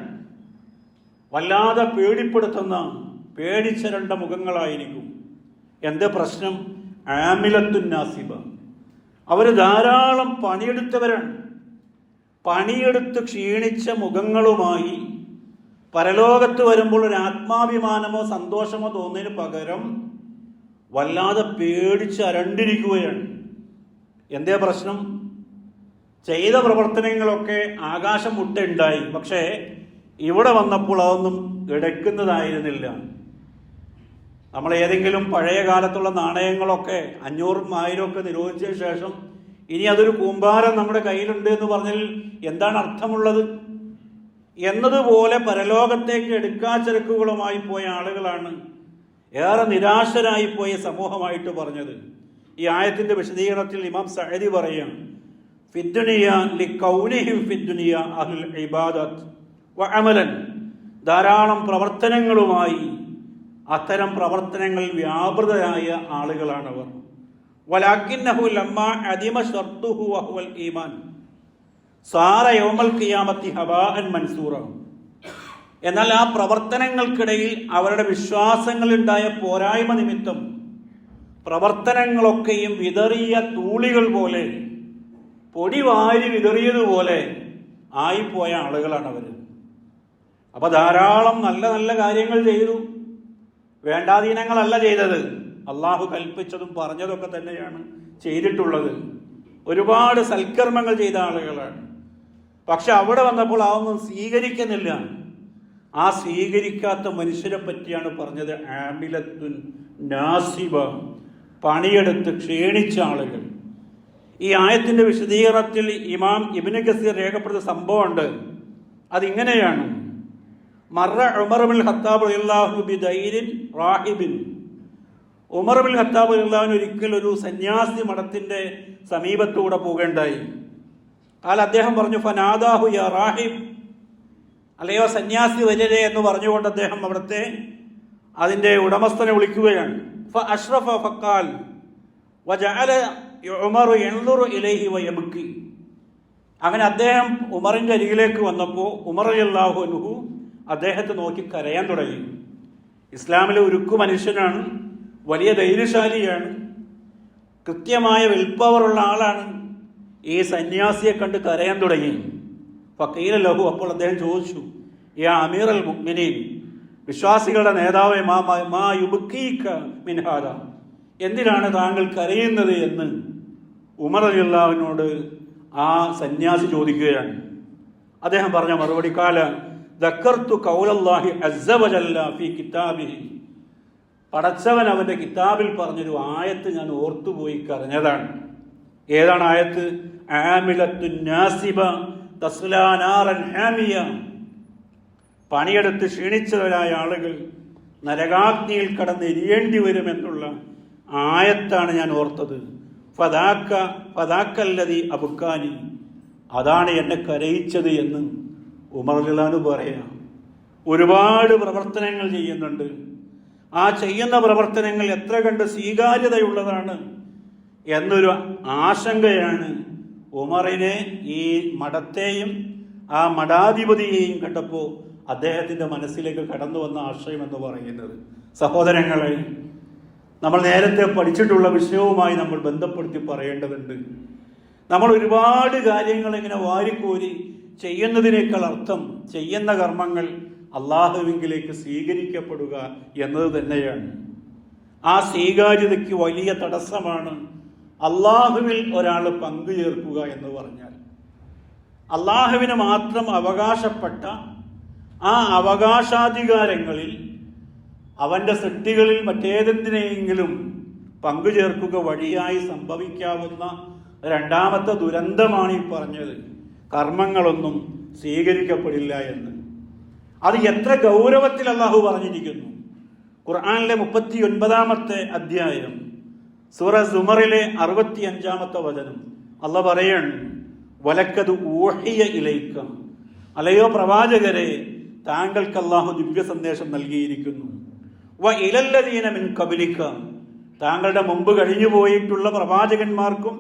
വല്ലാതെ പേടിപ്പെടുത്തുന്ന പേടിച്ചരണ്ട മുഖങ്ങളായിരിക്കും. എന്ത് പ്രശ്നം? ആമിലത്തുൻ നാസിബ, അവർ ധാരാളം പണിയെടുത്തവരാണ്. പണിയെടുത്ത് ക്ഷീണിച്ച മുഖങ്ങളുമായി പരലോകത്ത് വരുമ്പോൾ ഒരു ആത്മാഭിമാനമോ സന്തോഷമോ തോന്നുന്നതിന് പകരം വല്ലാതെ പേടിച്ച് അരണ്ടിരിക്കുകയാണ്. എന്തേ പ്രശ്നം? ചെയ്ത പ്രവർത്തനങ്ങളൊക്കെ ആകാശം മുട്ടുണ്ടായി, പക്ഷേ ഇവിടെ വന്നപ്പോൾ അതൊന്നും എടുക്കുന്നതായിരുന്നില്ല. നമ്മൾ ഏതെങ്കിലും പഴയ കാലത്തുള്ള നാണയങ്ങളൊക്കെ 500, 1000 ഒക്കെ നിരോധിച്ച ശേഷം ഇനി അതൊരു കൂമ്പാരം നമ്മുടെ കയ്യിലുണ്ട് എന്ന് പറഞ്ഞാൽ എന്താണ് അർത്ഥമുള്ളത്? എന്നതുപോലെ പരലോകത്തേക്ക് എടുക്കാച്ചരക്കുകളുമായി പോയ ആളുകളാണ് ഏറെ നിരാശരായി പോയ സമൂഹമായിട്ട് പറഞ്ഞത്. ഈ ആയത്തിന്റെ വിശദീകരണത്തിൽ ഇമാം സഅദി പറയുകയാണ്, ഫിദ്ദുനിയ ലികൗനിഹിം ഫിദ്ദുനിയ അഹ്ലുൽ ഇബാദത്ത് വഅമലൻ, ധാരാളം പ്രവർത്തനങ്ങളുമായി അത്തരം പ്രവർത്തനങ്ങൾ വ്യാപൃതരായ ആളുകളാണവർ. വലാകിന്നഹു ലമ്മാ അദിമ ശർത്തുഹു വഹുവൽ ഈമാൻ സാറ യൗമൽ ഖിയാമത്തി ഹബാഅൻ മൻസൂറ. എന്നാൽ ആ പ്രവർത്തനങ്ങൾക്കിടയിൽ അവരുടെ വിശ്വാസങ്ങളുണ്ടായ പോരായ്മ നിമിത്തം പ്രവർത്തനങ്ങളൊക്കെയും വിതറിയ തൂളികൾ പോലെ, പൊടി വാരി വിതറിയതുപോലെ ആയിപ്പോയ ആളുകളാണ് അവർ. അപ്പൊ ധാരാളം നല്ല നല്ല കാര്യങ്ങൾ ചെയ്തു, വേണ്ടാധീനങ്ങളല്ല ചെയ്തത്, അള്ളാഹു കൽപ്പിച്ചതും പറഞ്ഞതൊക്കെ തന്നെയാണ് ചെയ്തിട്ടുള്ളത്. ഒരുപാട് സൽക്കർമ്മങ്ങൾ ചെയ്ത ആളുകളാണ്. പക്ഷെ അവിടെ വന്നപ്പോൾ അതൊന്നും സ്വീകരിക്കുന്നില്ല. ആ സ്വീകരിക്കാത്ത മനുഷ്യരെ പറ്റിയാണ് പറഞ്ഞത് ആമിലത്തുൻ നാസിബ, പണിയെടുത്ത് ക്ഷീണിച്ച ആളുകൾ. ഈ ആയത്തിന്റെ വിശദീകരണത്തിൽ ഇമാം ഇബ്നു കസീർ രേഖപ്പെടുത്തിയ സംഭവമുണ്ട്. അതിങ്ങനെയാണ്, മറ ഉമർ ബിൻ ഖത്താബ് റളിയല്ലാഹു ബിദൈരിൻ റാഹിബിൻ. ഉമർ ബിൻ ഖത്താബ് റളിയല്ലാഹു ഒരിക്കൽ ഒരു സന്യാസി മഠത്തിന്റെ സമീപത്തൂടെ പോകേണ്ടായി. അദ്ദേഹം പറഞ്ഞു, ഫനാദാഹു യാ റാഹിബ്, അല്ലയോ സന്യാസി വരരെ എന്ന് പറഞ്ഞുകൊണ്ട് അദ്ദേഹം അവിടുത്തെ അതിന്റെ ഉടമസ്ഥനെ വിളിക്കുകയാണ്. ഫഅഷ്റഫ ഫഖാൽ വജഅല ഉമറു യൻദുറു ഇലൈഹി വയബ്കി. അങ്ങനെ അദ്ദേഹം ഉമറിന്റെ അരികിലേക്ക് വന്നപ്പോൾ ഉമർ റളിയല്ലാഹു അൻഹു അദ്ദേഹത്തെ നോക്കി കരയാൻ തുടങ്ങി. ഇസ്ലാമിലെ ഉരുക്കു മനുഷ്യനാണ്, വലിയ ധൈര്യശാലിയാണ്, കൃത്യമായ വിൽപ്പവറുള്ള ആളാണ്. ഈ സന്യാസിയെ കണ്ട് കരയാൻ തുടങ്ങി. ഫഖീല ലഹു, അപ്പോൾ അദ്ദേഹം ചോദിച്ചു, യാ അമീർ അൽ മുഅ്മിനീൻ, വിശ്വാസികളുടെ നേതാവേ, മാ യുബ്കീക മിൻ ഹാദാ, എന്തിനാണ് താങ്കൾ കരയുന്നത് എന്ന് ഉമർ റളിയല്ലാഹുവിനോട് ആ സന്യാസി ചോദിക്കുകയാണ്. അദ്ദേഹം പറഞ്ഞ മറുപടി, കാല ദക്കർതു ഖൗലല്ലാഹി അസ്സ വജല്ല ഫീ കിതാബിഹി, പടച്ചവൻ അവന്റെ കിതാബിൽ പറഞ്ഞൊരു ആയത്ത് ഞാൻ ഓർത്തുപോയി കരഞ്ഞതാണ്. ഏതാണ് ആയത്ത്? ആമിലത്തുൻ നാസിബ തസ്ലാ നാറൻ ഹാമിയ, പണിയെടുത്ത് ക്ഷീണിച്ചവരായ ആളുകൾ നരകാഗ്നിയിൽ കടന്ന് എരിയേണ്ടി വരുമെന്നുള്ള ആയത്താണ് ഞാൻ ഓർത്തത്. ഫദാക്കല്ലദീ അബ്കാനി, അതാണ് എന്നെ കരയിച്ചത് എന്ന് ഉമർ റളിയല്ലാഹു പറയാം. ഒരുപാട് പ്രവർത്തനങ്ങൾ ചെയ്യുന്നുണ്ട്. ആ ചെയ്യുന്ന പ്രവർത്തനങ്ങൾ എത്ര കണ്ട് സ്വീകാര്യതയുള്ളതാണ് എന്നൊരു ആശങ്കയാണ് ഉമറിനെ ഈ മഠത്തെയും ആ മഠാധിപതിയെയും കണ്ടപ്പോൾ അദ്ദേഹത്തിൻ്റെ മനസ്സിലേക്ക് കടന്നു വന്ന ആശയം എന്ന് പറയുന്നത്. സഹോദരങ്ങളെ, നമ്മൾ നേരത്തെ പഠിച്ചിട്ടുള്ള വിഷയവുമായി നമ്മൾ ബന്ധപ്പെടുത്തി പറയേണ്ടതുണ്ട്. നമ്മൾ ഒരുപാട് കാര്യങ്ങൾ ഇങ്ങനെ വാരിക്കോരി ചെയ്യുന്നതിനേക്കാൾ അർത്ഥം ചെയ്യുന്ന കർമ്മങ്ങൾ അള്ളാഹുവിങ്കിലേക്ക് സ്വീകരിക്കപ്പെടുക എന്നത് തന്നെയാണ്. ആ സ്വീകാര്യതയ്ക്ക് വലിയ തടസ്സമാണ് അള്ളാഹുവിൽ ഒരാൾ പങ്കുചേർക്കുക എന്ന് പറഞ്ഞാൽ. അള്ളാഹുവിന് മാത്രം അവകാശപ്പെട്ട ആ അവകാശാധികാരങ്ങളിൽ അവൻ്റെ സൃഷ്ടികളിൽ മറ്റേതെന്തിനെയെങ്കിലും പങ്കുചേർക്കുക വഴിയായി സംഭവിക്കാവുന്ന രണ്ടാമത്തെ ദുരന്തമാണ് ഈ പറഞ്ഞത്. കർമ്മങ്ങളൊന്നും സ്വീകരിക്കപ്പെടില്ല എന്ന്. അത് എത്ര ഗൗരവത്തിൽ അള്ളാഹു പറഞ്ഞിരിക്കുന്നു. ഖുർആനിലെ 39-ാമത്തെ അധ്യായം സൂറ സുമറിലെ 65-ാമത്തെ വചനം അള്ളാഹ് പറയാണ്, വലക്കത് ഊഹിയ ഇലൈക, അലയോ പ്രവാചകരെ, താങ്കൾക്ക് അള്ളാഹു ദിവ്യ സന്ദേശം നൽകിയിരിക്കുന്നു. വ ഇലല്ലദീന മിൻ ഖബ്ലിക, താങ്കളുടെ മുമ്പ് കഴിഞ്ഞു പോയിട്ടുള്ള പ്രവാചകന്മാർക്കും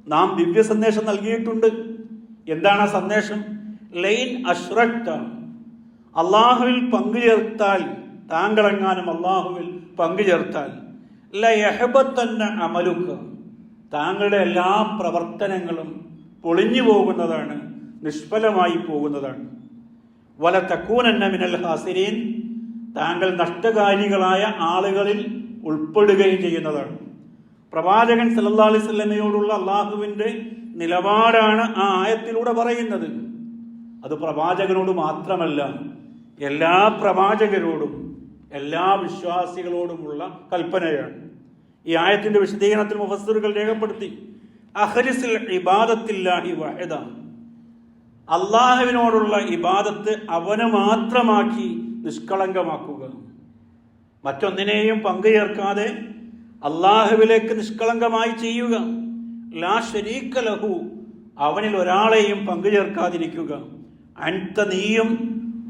നാം ദിവ്യ സന്ദേശം നൽകിയിട്ടുണ്ട്. എന്താണ് ആ സന്ദേശം? ലൈൻ അശ്റക്ത, അള്ളാഹുവിൽ പങ്കുചേർത്താൽ, താങ്കളെങ്ങാനും അള്ളാഹുവിൽ പങ്കുചേർത്താൽ, ലയഹബത്തന്ന അമലുക, താങ്കളുടെ എല്ലാ പ്രവർത്തനങ്ങളും പൊളിഞ്ഞു പോകുന്നതാണ്, നിഷ്ഫലമായി പോകുന്നതാണ്. വല തക്കൂനന്ന മിനൽ ഹാസിരീൻ, താങ്കൾ നഷ്ടകാരികളായ ആളുകളിൽ ഉൾപ്പെടുകയും ചെയ്യുന്നതാണ്. പ്രവാചകൻ സല്ലല്ലാഹു അലൈഹി വസല്ലമയോടുള്ള അള്ളാഹുവിൻ്റെ നിലപാടാണ് ആ ആയത്തിലൂടെ പറയുന്നത്. അത് പ്രവാചകനോട് മാത്രമല്ല, എല്ലാ പ്രവാചകരോടും എല്ലാ വിശ്വാസികളോടുമുള്ള കൽപ്പനയാണ്. ഈ ആയത്തിന്റെ വിശദീകരണത്തിൽ മുഫസ്സിറുകൾ രേഖപ്പെടുത്തി, അഖ്ലിസിൽ ഇബാദത്തില്ലാഹി വഹദ, അള്ളാഹുവിനോടുള്ള ഇബാദത്ത് അവന് മാത്രമാക്കി നിഷ്കളങ്കമാക്കുക, മറ്റൊന്നിനെയും പങ്കുചേർക്കാതെ അള്ളാഹുവിലേക്ക് നിഷ്കളങ്കമായി ചെയ്യുക. ലാ ശരീക ലഹു, അവനിൽ ഒരാളെയും പങ്കുചേർക്കാതിരിക്കുക. അൻത, നീയും,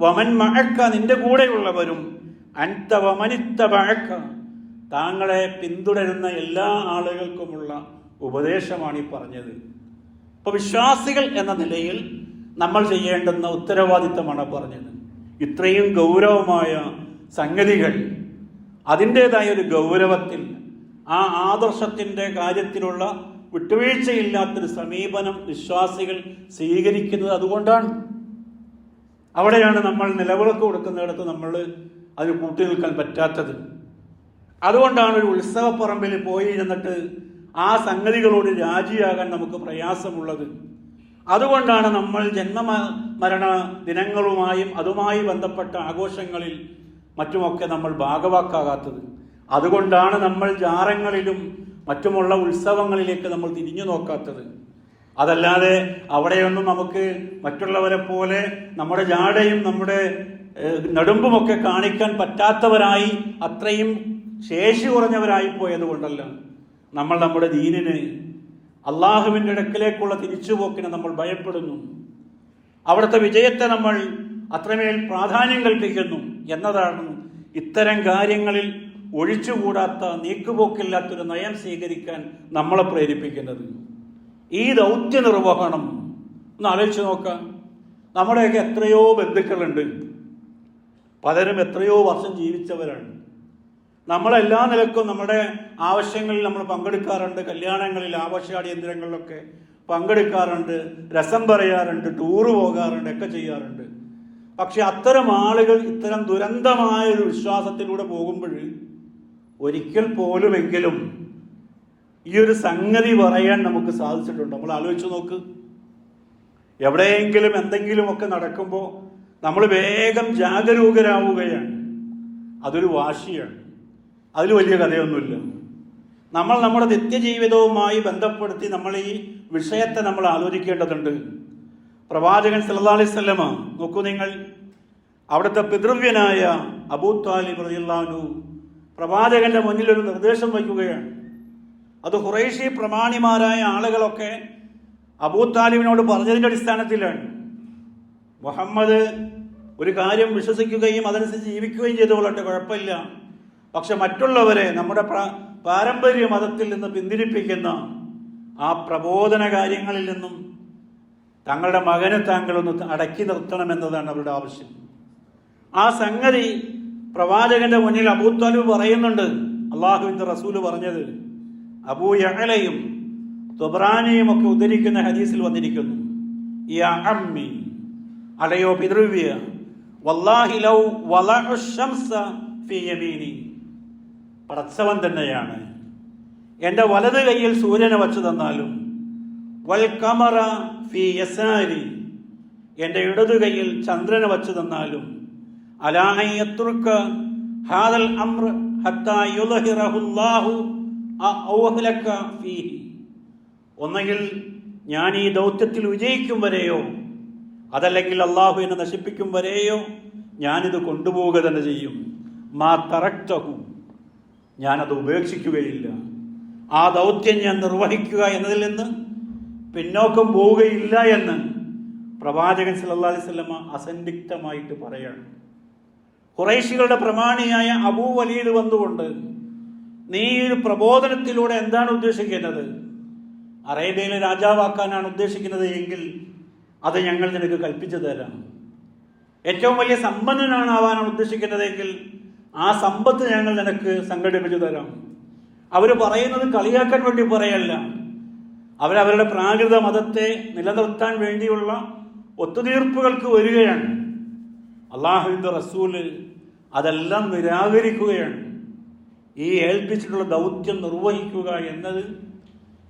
വമൻ മഅക, നിന്റെ കൂടെയുള്ളവരും, അൻത വമനിത്തബഅക, താങ്കളെ പിന്തുടരുന്ന എല്ലാ ആളുകൾക്കുമുള്ള ഉപദേശമാണ് ഈ പറഞ്ഞത്. അപ്പൊ വിശ്വാസികൾ എന്ന നിലയിൽ നമ്മൾ ചെയ്യേണ്ടുന്ന ഉത്തരവാദിത്തമാണ് പറഞ്ഞത്. ഇത്രയും ഗൗരവമായ സംഗതികൾ അതിൻ്റെതായ ഒരു ഗൗരവത്തിൽ ആ ആദർശത്തിൻ്റെ കാര്യത്തിലുള്ള വിട്ടുവീഴ്ചയില്ലാത്തൊരു സമീപനം വിശ്വാസികൾ സ്വീകരിക്കുന്നത് അതുകൊണ്ടാണ്. അവിടെയാണ് നമ്മൾ നിലവിളക്ക് കൊടുക്കുന്നിടത്ത് നമ്മൾ അതിന് കൂട്ടി നിൽക്കാൻ പറ്റാത്തത്. അതുകൊണ്ടാണ് ഒരു ഉത്സവപ്പറമ്പിൽ പോയി ഇരുന്നിട്ട് ആ സംഗതികളോട് രാജിയാകാൻ നമുക്ക് പ്രയാസമുള്ളത്. അതുകൊണ്ടാണ് നമ്മൾ ജന്മമരണ ദിനങ്ങളുമായും അതുമായി ബന്ധപ്പെട്ട ആഘോഷങ്ങളിൽ മറ്റുമൊക്കെ നമ്മൾ ഭാഗവാക്കാകാത്തത്. അതുകൊണ്ടാണ് നമ്മൾ ജാറങ്ങളിലും മറ്റുമുള്ള ഉത്സവങ്ങളിലേക്ക് നമ്മൾ തിരിഞ്ഞു നോക്കാത്തത്. അതല്ലാതെ അവിടെയൊന്നും നമുക്ക് മറ്റുള്ളവരെ പോലെ നമ്മുടെ ജാടയും നമ്മുടെ നെടുമ്പുമൊക്കെ കാണിക്കാൻ പറ്റാത്തവരായി, അത്രയും ശേഷി കുറഞ്ഞവരായി പോയത് കൊണ്ടല്ല. നമ്മൾ നമ്മുടെ ദീനിന്, അള്ളാഹുവിൻ്റെ അടുക്കലേക്കുള്ള തിരിച്ചുപോക്കിനെ നമ്മൾ ഭയപ്പെടുന്നു. അവിടുത്തെ വിജയത്തെ നമ്മൾ അത്രമേൽ പ്രാധാന്യം കൽപ്പിക്കുന്നു എന്നതാണ് ഇത്തരം കാര്യങ്ങളിൽ ഒഴിച്ചുകൂടാത്ത, നീക്കുപോക്കില്ലാത്തൊരു നയം സ്വീകരിക്കാൻ നമ്മളെ പ്രേരിപ്പിക്കുന്നത്. ഈ ദൗത്യ നിർവഹണം ഒന്ന് ആലോചിച്ച് നോക്കാം. നമ്മുടെയൊക്കെ എത്രയോ ബന്ധുക്കളുണ്ട്, പലരും എത്രയോ വർഷം ജീവിച്ചവരാണ്. നമ്മളെല്ലാ നിലക്കും നമ്മുടെ ആവശ്യങ്ങളിൽ നമ്മൾ പങ്കെടുക്കാറുണ്ട്. കല്യാണങ്ങളിൽ, ആഘോഷാടിയന്തരങ്ങളിലൊക്കെ പങ്കെടുക്കാറുണ്ട്, രസം പറയാറുണ്ട്, ടൂറ് പോകാറുണ്ട്, ഒക്കെ ചെയ്യാറുണ്ട്. പക്ഷെ അത്തരം ആളുകൾ ഇത്തരം ദുരന്തമായ ഒരു വിശ്വാസത്തിലൂടെ പോകുമ്പോൾ ഒരിക്കൽ പോലുമെങ്കിലും ഈ ഒരു സംഗതി പറയാൻ നമുക്ക് സാധിച്ചിട്ടുണ്ട്? നമ്മൾ ആലോചിച്ച് നോക്ക്. എവിടെയെങ്കിലും എന്തെങ്കിലുമൊക്കെ നടക്കുമ്പോൾ നമ്മൾ വേഗം ജാഗരൂകരാവുകയാണ്. അതൊരു വാശിയാണ്, അതിൽ വലിയ കഥയൊന്നുമില്ല. നമ്മൾ നമ്മുടെ നിത്യജീവിതവുമായി ബന്ധപ്പെടുത്തി നമ്മൾ ഈ വിഷയത്തെ നമ്മൾ ആലോചിക്കേണ്ടതുണ്ട്. പ്രവാചകൻ സല്ലല്ലാഹു അലൈഹി വസല്ലമ നോക്കൂ നിങ്ങൾ, അവിടുത്തെ പിതൃവ്യനായ അബൂ ത്വാലിബ് റളിയല്ലാഹു അൻഹു പ്രവാചകന്റെ മുന്നിൽ ഒരു നിർദ്ദേശം വയ്ക്കുകയാണ്. അത് ഖുറൈശി പ്രമാണിമാരായ ആളുകളൊക്കെ അബൂ താലിബിനോട് പറഞ്ഞതിൻ്റെ അടിസ്ഥാനത്തിലാണ്. മുഹമ്മദ് ഒരു കാര്യം വിശ്വസിക്കുകയും അതനുസരിച്ച് ജീവിക്കുകയും ചെയ്തുകൊള്ളട്ടെ, കുഴപ്പമില്ല. പക്ഷെ മറ്റുള്ളവരെ നമ്മുടെ പാരമ്പര്യ മതത്തിൽ നിന്ന് പിന്തിരിപ്പിക്കുന്ന ആ പ്രബോധന കാര്യങ്ങളിൽ നിന്നും തങ്ങളുടെ മകനെ താങ്കളൊന്ന് അടക്കി നിർത്തണമെന്നതാണ് അവരുടെ ആവശ്യം. ആ സംഗതി പ്രവാചകന്റെ മുന്നിൽ അബൂ ത്വാലിബ് പറയുന്നുണ്ട്. അള്ളാഹുവിൻ്റെ റസൂല് പറഞ്ഞത് അബൂ യഅലയും തൊബ്രാനിയും ഒക്കെ ഉദ്ധരിക്കുന്ന ഹദീസിൽ വന്നിരിക്കുന്നു, യാ അമ്മി, അലയോ പിതൃവ്യ, വല്ലാഹി ലൗ വളഉ ശംസ ഫീ യമീനി, പടച്ചവൻ തന്നെയാണ്, എൻ്റെ വലത് കൈയിൽ സൂര്യനെ വച്ചു തന്നാലും, വൽ ഖമറ ഫീ യസാരി, എൻ്റെ ഇടതു കൈയിൽ ചന്ദ്രനെ വച്ചു തന്നാലും, അലാ അൻ യത്രുക ഹാദൽ അംർ ഹത്താ യുദ്ഹിറഹു അല്ലാഹു ഔ അഹ്ലക ഫീഹി, ഒന്നെങ്കിൽ ഞാൻ ഈ ദൗത്യത്തിൽ വിജയിക്കും വരെയോ അതല്ലെങ്കിൽ അള്ളാഹു എന്നെ നശിപ്പിക്കും വരെയോ ഞാനിത് കൊണ്ടുപോവുക തന്നെ ചെയ്യും. മാ തറക്തഹു, ഞാനത് ഉപേക്ഷിക്കുകയില്ല. ആ ദൗത്യം ഞാൻ നിർവഹിക്കുക എന്നതിൽ നിന്ന് പിന്നോക്കം പോവുകയില്ല എന്ന് പ്രവാചകൻ സല്ലല്ലാഹു അലൈഹി വസല്ലമ അസന്ദിഗ്ധമായിട്ട് പറയാണ്. ഖുറൈശികളുടെ പ്രമാണിയായ അബൂ വലീദ് വന്നുകൊണ്ട്, നീ ഒരു പ്രബോധനത്തിലൂടെ എന്താണ് ഉദ്ദേശിക്കുന്നത്? അറേബ്യയിലെ രാജാവാക്കാനാണ് ഉദ്ദേശിക്കുന്നത് എങ്കിൽ അത് ഞങ്ങൾ നിനക്ക് കൽപ്പിച്ചു തരാം. ഏറ്റവും വലിയ സമ്പന്നനാണാവാനാണ് ഉദ്ദേശിക്കുന്നതെങ്കിൽ ആ സമ്പത്ത് ഞങ്ങൾ നിനക്ക് സംഘടിപ്പിച്ചു തരാം. അവർ പറയുന്നത് കളിയാക്കാൻ വേണ്ടി പറയല്ല, അവരവരുടെ പ്രാകൃത മതത്തെ നിലനിർത്താൻ വേണ്ടിയുള്ള ഒത്തുതീർപ്പുകൾക്ക് വരികയാണ്. അള്ളാഹുവിൻ്റെ റസൂല് അതെല്ലാം നിരാകരിക്കുകയാണ്. ഈ ഏൽപ്പിച്ചിട്ടുള്ള ദൗത്യം നിർവഹിക്കുക എന്നത്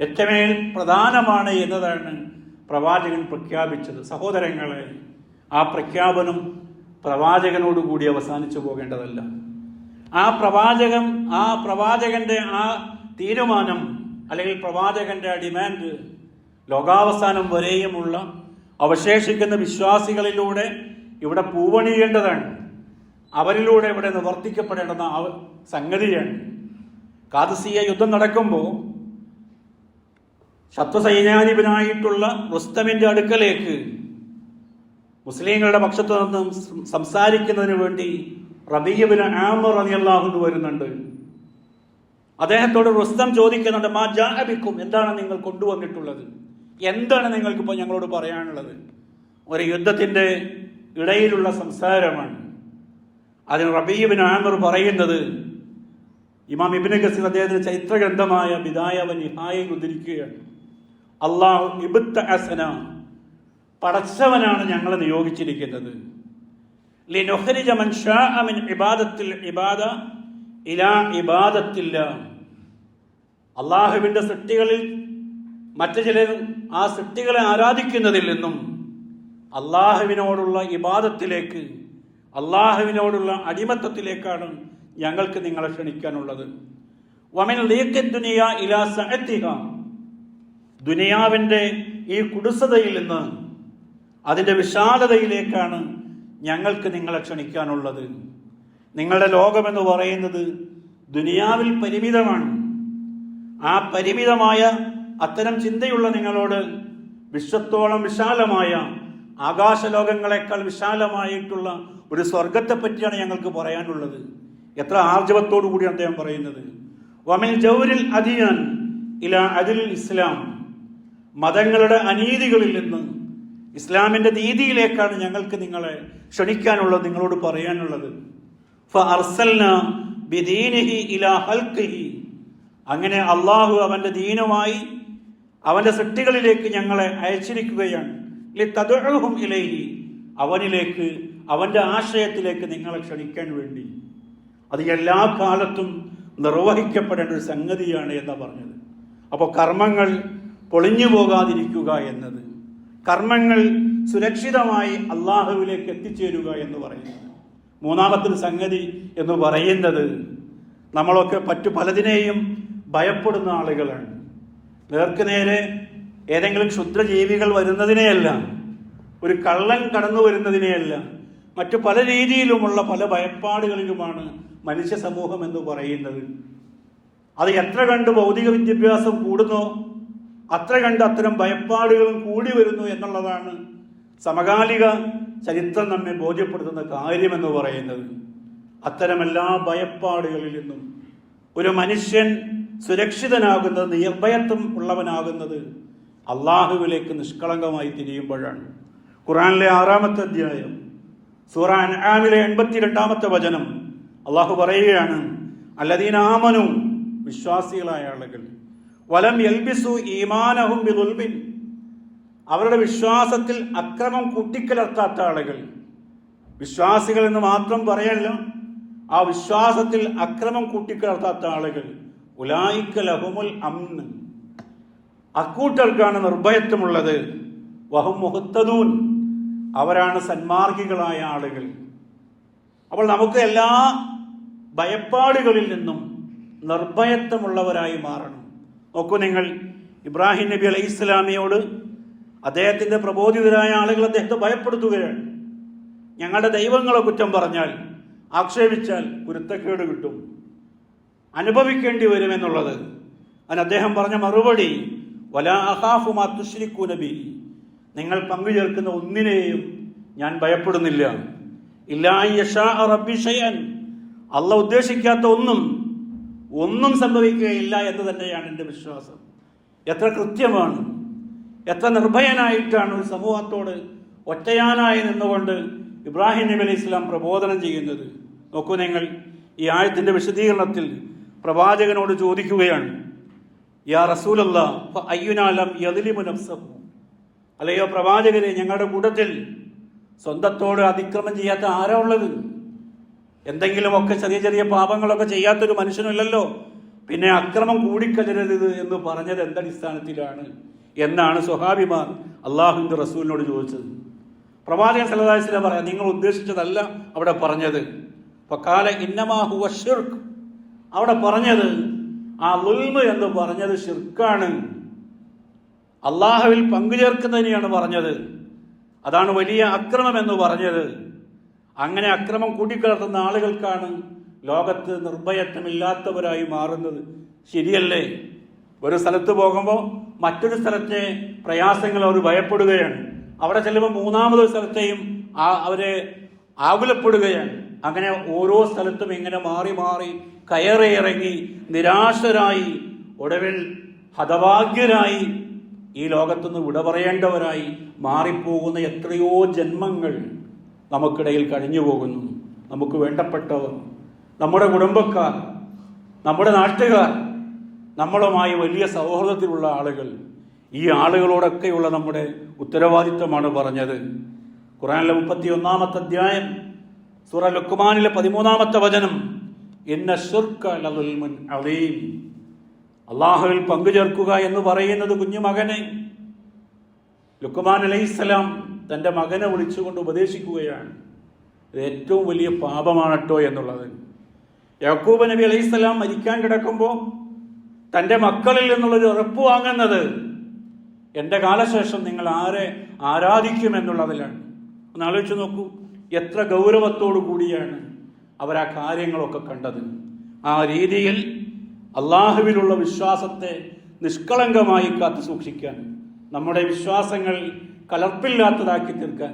ഏറ്റവും പ്രധാനമാണ് എന്നതാണ് പ്രവാചകൻ പ്രഖ്യാപിച്ചത്. സഹോദരങ്ങളെ, ആ പ്രഖ്യാപനം പ്രവാചകനോടുകൂടി അവസാനിച്ചു പോകേണ്ടതല്ല. ആ പ്രവാചകന്റെ ആ തീരുമാനം അല്ലെങ്കിൽ പ്രവാചകന്റെ ആ ഡിമാൻഡ് ലോകാവസാനം വരെയുമുള്ള അവശേഷിക്കുന്ന വിശ്വാസികളിലൂടെ ഇവിടെ പൂവണിയേണ്ടതാണ്. അവരിലൂടെ ഇവിടെ നിവർത്തിക്കപ്പെടേണ്ടുന്ന സംഗതിയാണ്. ഖാദിസിയ യുദ്ധം നടക്കുമ്പോൾ ശത്രുസൈന്യാധിപനായിട്ടുള്ള റുസ്തമിന്റെ അടുക്കലേക്ക് മുസ്ലിങ്ങളുടെ പക്ഷത്തു നിന്നും സംസാരിക്കുന്നതിന് വേണ്ടി റബീഅ ഇബ്നു ആമിർ റളിയല്ലാഹു അൻഹു വരുന്നുണ്ട്. അദ്ദേഹത്തോട് റുസ്തം ചോദിക്കുന്നുണ്ട്, മാ ജാഅ ബിക്കും, എന്താണ് നിങ്ങൾ കൊണ്ടുവന്നിട്ടുള്ളത്? എന്താണ് നിങ്ങൾക്കിപ്പോൾ ഞങ്ങളോട് പറയാനുള്ളത്? ഒരു യുദ്ധത്തിന്റെ ഇടയിലുള്ള സംസാരമാണ്. അതിന് റബീഅ ഇബ്നു ആമിർ പറയുന്നത്, ഇമാം ഇബ്നു കസീർ അദ്ദേഹത്തിന്റെ ചരിത്രഗ്രന്ഥമായ ബിദായ വ നിഹായയിൽ ഉദ്ധരിക്കുകയാണ്, അല്ലാഹു ഇബ്തഅസന, പടച്ചവനാണ് ഞങ്ങളെ നിയോഗിച്ചിരിക്കുന്നത്, ലിനുഖ്രിജ മൻ ശാഅ മിൻ ഇബാദത്തിൽ ഇബാദ ഇലാ ഇബാദത്തില്ല, അള്ളാഹുവിൻ്റെ സൃഷ്ടികളിൽ മറ്റു ചിലരും ആ സൃഷ്ടികളെ ആരാധിക്കുന്നതിൽ നിന്നും അള്ളാഹുവിനോടുള്ള ഇബാദത്തിലേക്ക്, അള്ളാഹുവിനോടുള്ള അടിമത്തത്തിലേക്കാണ് ഞങ്ങൾക്ക് നിങ്ങളെ ക്ഷണിക്കാനുള്ളത്. വമിൻ ലീഖി ദുനിയ ഇലാ സഅതിഹ, ദുനിയാവിൻ്റെ ഈ കുടുസതയിൽ നിന്ന് അതിൻ്റെ വിശാലതയിലേക്കാണ് ഞങ്ങൾക്ക് നിങ്ങളെ ക്ഷണിക്കാനുള്ളത്. നിങ്ങളുടെ ലോകമെന്ന് പറയുന്നത് ദുനിയാവിൽ പരിമിതമാണ്. ആ പരിമിതമായ അത്തരം ചിന്തയുള്ള നിങ്ങളോട് വിശ്വത്തോളം വിശാലമായ ആകാശലോകങ്ങളെക്കാൾ വിശാലമായിട്ടുള്ള ഒരു സ്വർഗത്തെ പറ്റിയാണ് ഞങ്ങൾക്ക് പറയാനുള്ളത്. എത്ര ആർജവത്തോടു കൂടിയാണ് അദ്ദേഹം പറയുന്നത്. വമിൻ ജൗരിൽ അദിയാൻ ഇലാ അദിലിൽ ഇസ്ലാം, മതങ്ങളുടെ അനീതികളിൽ നിന്ന് ഇസ്ലാമിന്റെ നീതിയിലേക്കാണ് ഞങ്ങൾക്ക് നിങ്ങളെ ക്ഷണിക്കാനുള്ളത്, നിങ്ങളോട് പറയാനുള്ളത്. ഫഅർസൽനാ ബിദീനിഹി ഇലാ ഖൽഖിഹി, അങ്ങനെ അള്ളാഹു അവന്റെ ദീനുമായി അവന്റെ സൃഷ്ടികളിലേക്ക് ഞങ്ങളെ അയച്ചിരിക്കുകയാണ്. ലിതദ്ഉഹും ഇലൈഹി, അവനിലേക്ക്, അവന്റെ ആശയത്തിലേക്ക് നിങ്ങളെ ക്ഷണിക്കാൻ വേണ്ടി. അത് എല്ലാ കാലത്തും നിർവഹിക്കപ്പെടേണ്ട ഒരു സംഗതിയാണ് എന്നാ പറഞ്ഞത്. അപ്പോൾ കർമ്മങ്ങൾ പൊളിഞ്ഞു പോകാതിരിക്കുക എന്നത്, കർമ്മങ്ങൾ സുരക്ഷിതമായി അള്ളാഹുവിലേക്ക് എത്തിച്ചേരുക എന്ന് പറയുന്നത്. മൂന്നാമത്തെ സംഗതി എന്ന് പറയുന്നത്, നമ്മളൊക്കെ പലതിനെയും ഭയപ്പെടുന്ന ആളുകളാണ്. നേർക്കുനേരെ ഏതെങ്കിലും ക്ഷുദ്രജീവികൾ വരുന്നതിനെയല്ല, ഒരു കള്ളൻ കടന്നു വരുന്നതിനെയല്ല, മറ്റു പല രീതിയിലുമുള്ള പല ഭയപ്പാടുകളിലുമാണ് മനുഷ്യ സമൂഹം എന്ന് പറയുന്നത്. അത് എത്ര കണ്ട് ഭൗതിക വിദ്യാഭ്യാസം കൂടുന്നോ അത്ര കണ്ട് അത്തരം ഭയപ്പാടുകളും കൂടി വരുന്നു എന്നുള്ളതാണ് സമകാലിക ചരിത്രം നമ്മെ ബോധ്യപ്പെടുത്തുന്ന കാര്യമെന്ന് പറയുന്നത്. അത്തരം എല്ലാ ഭയപ്പാടുകളിൽ നിന്നും ഒരു മനുഷ്യൻ സുരക്ഷിതനാകുന്നത്, നിർഭയത്വം ഉള്ളവനാകുന്നത് അള്ളാഹുവിലേക്ക് നിഷ്കളങ്കമായി തിരിയുമ്പോഴാണ്. ഖുർആനിലെ 6-ാമത്തെ അധ്യായം സൂറ അൻആമിലെ 82-ാമത്തെ വചനം അള്ളാഹു പറയുകയാണ്, അല്ലദീന ആമനു, വിശ്വാസികളായ ആളുകൾ, വലം യൽബിസു ഈമാനഹും ബിദുൽമിൻ, അവരുടെ വിശ്വാസത്തിൽ അക്രമം കൂട്ടിക്കലർത്താത്ത ആളുകൾ, വിശ്വാസികൾ എന്ന് മാത്രം പറയല്ല, ആ വിശ്വാസത്തിൽ അക്രമം കൂട്ടിക്കലർത്താത്ത ആളുകൾ, ഉലായിക ലഹുമുൽ അംൻ, അക്കൂട്ടർക്കാണ് നിർഭയത്വമുള്ളത്. വഹും മുഹ്തദൂൻ, അവരാണ് സന്മാർഗികളായ ആളുകൾ. അപ്പോൾ നമുക്ക് എല്ലാ ഭയപ്പാടുകളിൽ നിന്നും നിർഭയത്വമുള്ളവരായി മാറണം. നോക്കൂ നിങ്ങൾ, ഇബ്രാഹിം നബി അലൈഹി ഇസ്ലാമിയോട് അദ്ദേഹത്തിൻ്റെ പ്രബോധിതരായ ആളുകൾ അദ്ദേഹത്തെ ഭയപ്പെടുത്തുകയാണ്. ഞങ്ങളുടെ ദൈവങ്ങളെ കുറ്റം പറഞ്ഞാൽ, ആക്ഷേപിച്ചാൽ കുരുത്തക്കേട് കിട്ടും, അനുഭവിക്കേണ്ടി വരുമെന്നുള്ളത്. അതിന് അദ്ദേഹം പറഞ്ഞ മറുപടി, വലാ അഖാഫു മാ തുശ്രികൂന ബിഹി, നിങ്ങൾ പങ്കുചേർക്കുന്ന ഒന്നിനെയും ഞാൻ ഭയപ്പെടുന്നില്ല. ഇല്ലാ യശാ റബ്ബി ഷൈഅൻ, അള്ളാഹ് ഉദ്ദേശിക്കാത്ത ഒന്നും സംഭവിക്കുകയില്ല എന്ന് തന്നെയാണ് എൻ്റെ വിശ്വാസം. എത്ര കൃത്യമാണ്, എത്ര നിർഭയനായിട്ടാണ് ഒരു സമൂഹത്തോട് ഒറ്റയാനായി നിന്നുകൊണ്ട് ഇബ്രാഹിം നബി അലൈഹി ഇസ്ലാം പ്രബോധനം ചെയ്യുന്നത്. നോക്കൂ നിങ്ങൾ, ഈ ആയത്തിൻ്റെ വിശദീകരണത്തിൽ പ്രവാചകനോട് ചോദിക്കുകയാണ്, യാ റസൂലല്ലാഹ് ഫഅയ്യുനാ ലം യദ്ലിമു നഫ്സഹു, അല്ലയോ പ്രവാചകരെ, ഞങ്ങളുടെ കൂട്ടത്തിൽ സ്വന്തത്തോട് അതിക്രമം ചെയ്യാത്ത ആരാ ഉള്ളത്? എന്തെങ്കിലുമൊക്കെ ചെറിയ ചെറിയ പാപങ്ങളൊക്കെ ചെയ്യാത്തൊരു മനുഷ്യനല്ലല്ലോ, പിന്നെ അക്രമം കൂടിക്കലരരുത് എന്ന് പറഞ്ഞത് എന്തടിസ്ഥാനത്തിലാണ് എന്നാണ് സ്വഹാബിമാർ അള്ളാഹുവിൻ്റെ റസൂലിനോട് ചോദിച്ചത്. പ്രവാചകൻ സല്ലല്ലാഹു അലൈഹി വസല്ലം പറയാം, നിങ്ങൾ ഉദ്ദേശിച്ചതല്ല അവിടെ പറഞ്ഞത്. ഫഖാല ഇന്നമാ ഹുവ ശിർക്ക്, അവിടെ പറഞ്ഞത് ആ ളുൽമ് എന്ന് പറഞ്ഞത് ഷിർക്കാണ്, അള്ളാഹുവിൽ പങ്കുചേർക്കുന്നതിനെയാണ് പറഞ്ഞത്. അതാണ് വലിയ അക്രമം എന്ന് പറഞ്ഞത്. അങ്ങനെ അക്രമം കൂട്ടിക്കലർത്തുന്ന ആളുകൾക്കാണ് ലോകത്ത് നിർഭയത്വമില്ലാത്തവരായി മാറുന്നത്. ശരിയല്ലേ? ഒരു സ്ഥലത്ത് പോകുമ്പോൾ മറ്റൊരു സ്ഥലത്തെ പ്രയാസങ്ങൾ അവർ ഭയപ്പെടുകയാണ്, അവിടെ ചെല്ലുമ്പോൾ മൂന്നാമതൊരു സ്ഥലത്തെയും അവരെ ആകുലപ്പെടുകയാണ്. അങ്ങനെ ഓരോ സ്ഥലത്തും ഇങ്ങനെ മാറി മാറി കയറിയിറങ്ങി നിരാശരായി ഒടുവിൽ ഹതഭാഗ്യരായി ഈ ലോകത്തുനിന്ന് വിട പറയേണ്ടവരായി മാറിപ്പോകുന്ന എത്രയോ ജന്മങ്ങൾ നമുക്കിടയിൽ കഴിഞ്ഞു പോകുന്നു. നമുക്ക് വേണ്ടപ്പെട്ടവർ, നമ്മുടെ കുടുംബക്കാർ, നമ്മുടെ നാട്ടുകാർ, നമ്മളുമായി വലിയ സൗഹൃദത്തിലുള്ള ആളുകൾ, ഈ ആളുകളോടൊക്കെയുള്ള നമ്മുടെ ഉത്തരവാദിത്വമാണ് പറഞ്ഞത്. ഖുർആനിലെ 31-ാമത്തെ അധ്യായം സൂറ ലുഖ്മാനിലെ 13-ാമത്തെ വചനം, ഇന്ന ശിർക ലദുൽമുൻ അദീം, അള്ളാഹുവിൽ പങ്കുചേർക്കുക എന്ന് പറയുന്നത് കുഞ്ഞുമകനെ ലുഖ്മാൻ അലൈഹിസ്സലാം തൻ്റെ മകനെ വിളിച്ചുകൊണ്ട് ഉപദേശിക്കുകയാണ്. ഇത് ഏറ്റവും വലിയ പാപമാണട്ടോ എന്നുള്ളത്. യാക്കൂബ് നബി അലൈഹിസ്സലാം മരിക്കാൻ കിടക്കുമ്പോൾ തൻ്റെ മക്കളിൽ നിന്നുള്ളൊരു ഉറപ്പ് വാങ്ങുന്നത് എൻ്റെ കാലശേഷം നിങ്ങൾ ആരെ ആരാധിക്കുമെന്നുള്ളതിലാണ്. ഒന്ന് ആലോചിച്ച് നോക്കൂ, എത്ര ഗൗരവത്തോടു കൂടിയാണ് അവർ ആ കാര്യങ്ങളൊക്കെ കണ്ടത്. ആ രീതിയിൽ അള്ളാഹുവിലുള്ള വിശ്വാസത്തെ നിഷ്കളങ്കമായി കാത്തു സൂക്ഷിക്കാൻ, നമ്മുടെ വിശ്വാസങ്ങൾ കലർപ്പില്ലാത്തതാക്കി തീർക്കാൻ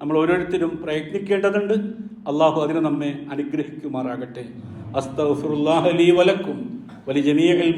നമ്മൾ ഓരോരുത്തരും പ്രയത്നിക്കേണ്ടതുണ്ട്. അള്ളാഹു അതിന് നമ്മെ അനുഗ്രഹിക്കുമാറാകട്ടെ. അസ്തഗ്ഫിറുല്ലാഹ ലീ വലക്കും വലിജമീഇൽ